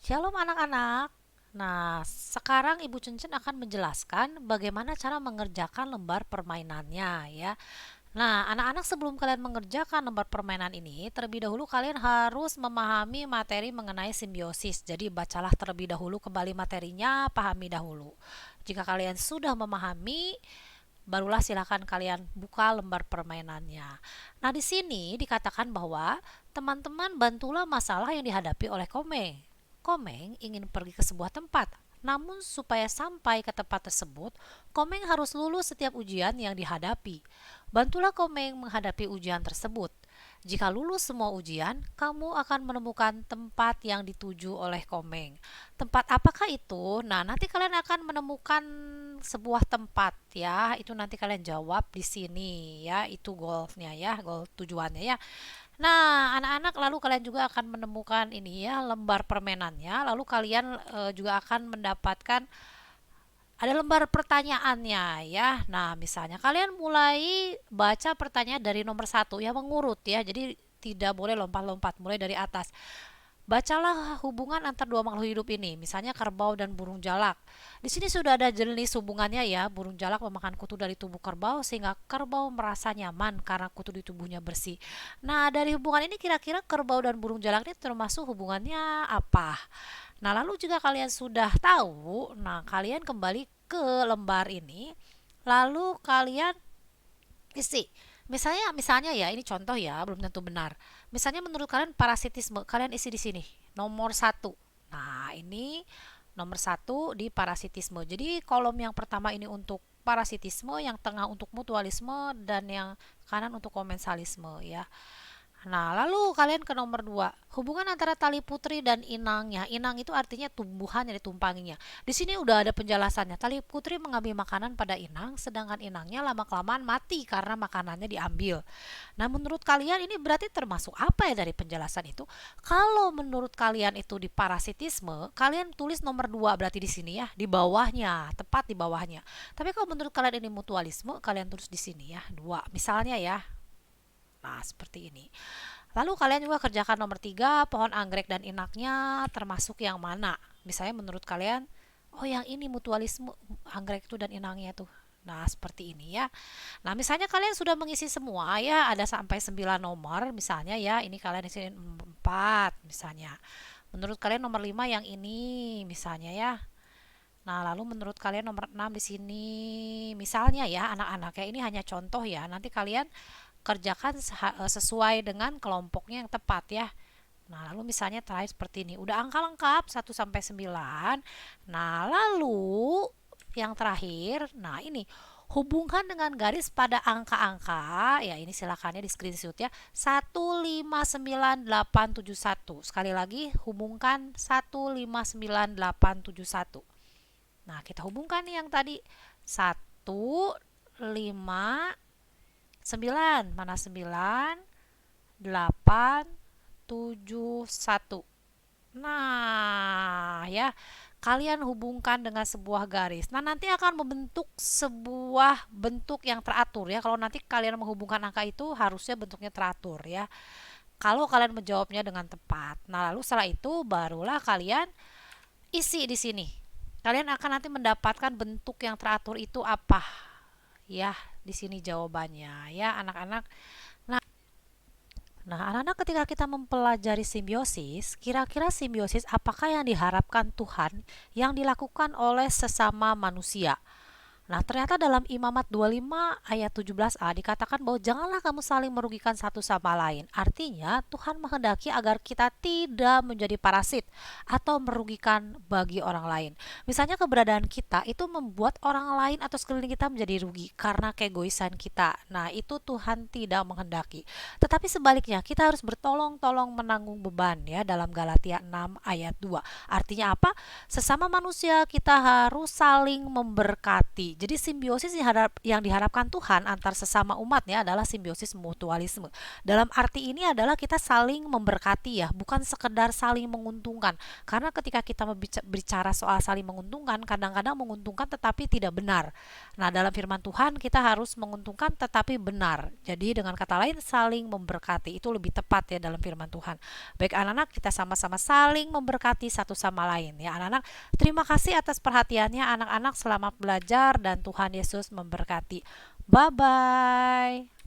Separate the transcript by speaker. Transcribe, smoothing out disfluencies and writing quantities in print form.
Speaker 1: Shalom anak-anak. Nah, sekarang Ibu Cincin akan menjelaskan bagaimana cara mengerjakan lembar permainannya ya. Nah, anak-anak sebelum kalian mengerjakan lembar permainan ini, terlebih dahulu kalian harus memahami materi mengenai simbiosis. Jadi bacalah terlebih dahulu kembali materinya, pahami dahulu. Jika kalian sudah memahami, barulah silakan kalian buka lembar permainannya. Nah, di sini dikatakan bahwa teman-teman bantulah masalah yang dihadapi oleh Komeng. Komeng ingin pergi ke sebuah tempat. Namun supaya sampai ke tempat tersebut, Komeng harus lulus setiap ujian yang dihadapi. Bantulah Komeng menghadapi ujian tersebut. Jika lulus semua ujian, kamu akan menemukan tempat yang dituju oleh Komeng. Tempat apakah itu? Nah, nanti kalian akan menemukan sebuah tempat ya. Itu nanti kalian jawab di sini ya. Itu goalnya ya, goal tujuannya ya. Nah, anak-anak lalu kalian juga akan menemukan ini ya, lembar permainannya. Lalu kalian juga akan mendapatkan ada lembar pertanyaannya ya. Nah, misalnya kalian mulai baca pertanyaan dari nomor satu ya, mengurut ya. Jadi tidak boleh lompat-lompat, mulai dari atas. Bacalah hubungan antar dua makhluk hidup ini, misalnya kerbau dan burung jalak. Di sini sudah ada jenis hubungannya ya. Burung jalak memakan kutu dari tubuh kerbau sehingga kerbau merasa nyaman karena kutu di tubuhnya bersih. Nah, dari hubungan ini kira-kira kerbau dan burung jalak ini termasuk hubungannya apa? Nah, lalu jika kalian sudah tahu, nah kalian kembali ke lembar ini, lalu kalian isi. Misalnya ya, ini contoh ya, belum tentu benar. Misalnya menurut kalian parasitisme, kalian isi di sini, nomor satu. Nah, ini nomor satu di parasitisme. Jadi kolom yang pertama ini untuk parasitisme, yang tengah untuk mutualisme, dan yang kanan untuk komensalisme ya. Nah, lalu kalian ke nomor 2. Hubungan antara tali putri dan inangnya. Inang itu artinya tumbuhan yang ditumpanginya. Di sini udah ada penjelasannya. Tali putri mengambil makanan pada inang, sedangkan inangnya lama-kelamaan mati karena makanannya diambil. Nah, menurut kalian ini berarti termasuk apa ya dari penjelasan itu? Kalau menurut kalian itu di parasitisme, kalian tulis nomor 2 berarti di sini ya, di bawahnya, tepat di bawahnya. Tapi kalau menurut kalian ini mutualisme, kalian tulis di sini ya, 2. Misalnya ya, nah, seperti ini. Lalu kalian juga kerjakan nomor 3, pohon anggrek dan inaknya termasuk yang mana? Misalnya menurut kalian, oh yang ini mutualisme, anggrek itu dan inangnya tuh. Nah, seperti ini ya. Nah, misalnya kalian sudah mengisi semua ya, ada sampai 9 nomor misalnya ya, ini kalian isi 4 misalnya. Menurut kalian nomor 5 yang ini misalnya ya. Nah, lalu menurut kalian nomor 6 di sini misalnya ya anak-anak ya, ini hanya contoh ya. Nanti kalian kerjakan sesuai dengan kelompoknya yang tepat ya. Nah, lalu misalnya terakhir seperti ini. Udah angka lengkap 1 sampai 9. Nah, lalu yang terakhir, nah ini hubungkan dengan garis pada angka-angka. Ya, ini silakannya di screenshot ya. 159871. Sekali lagi, hubungkan 159871. Nah, kita hubungkan nih yang tadi 159. Mana 9? 8, 7, 1. Nah, ya, kalian hubungkan dengan sebuah garis. Nah, nanti akan membentuk sebuah bentuk yang teratur ya. Kalau nanti kalian menghubungkan angka itu harusnya bentuknya teratur ya. Kalau kalian menjawabnya dengan tepat. Nah, lalu setelah itu barulah kalian isi di sini. Kalian akan nanti mendapatkan bentuk yang teratur itu apa? Ya, di sini jawabannya ya, anak-anak. Nah, anak-anak ketika kita mempelajari simbiosis, kira-kira simbiosis apakah yang diharapkan Tuhan yang dilakukan oleh sesama manusia? Nah, ternyata dalam Imamat 25 ayat 17a dikatakan bahwa janganlah kamu saling merugikan satu sama lain. Artinya, Tuhan menghendaki agar kita tidak menjadi parasit atau merugikan bagi orang lain. Misalnya keberadaan kita itu membuat orang lain atau sekeliling kita menjadi rugi karena keegoisan kita. Nah, itu Tuhan tidak menghendaki. Tetapi sebaliknya, kita harus bertolong-tolong menanggung beban ya dalam Galatia 6 ayat 2. Artinya apa? Sesama manusia kita harus saling memberkati. Jadi simbiosis yang diharapkan Tuhan antar sesama umatnya adalah simbiosis mutualisme. Dalam arti ini adalah kita saling memberkati ya, bukan sekedar saling menguntungkan. Karena ketika kita berbicara soal saling menguntungkan, kadang-kadang menguntungkan tetapi tidak benar. Nah, dalam firman Tuhan kita harus menguntungkan tetapi benar. Jadi dengan kata lain saling memberkati itu lebih tepat ya dalam firman Tuhan. Baik anak-anak, kita sama-sama saling memberkati satu sama lain ya anak-anak. Terima kasih atas perhatiannya anak-anak, selamat belajar dan Tuhan Yesus memberkati. Bye bye.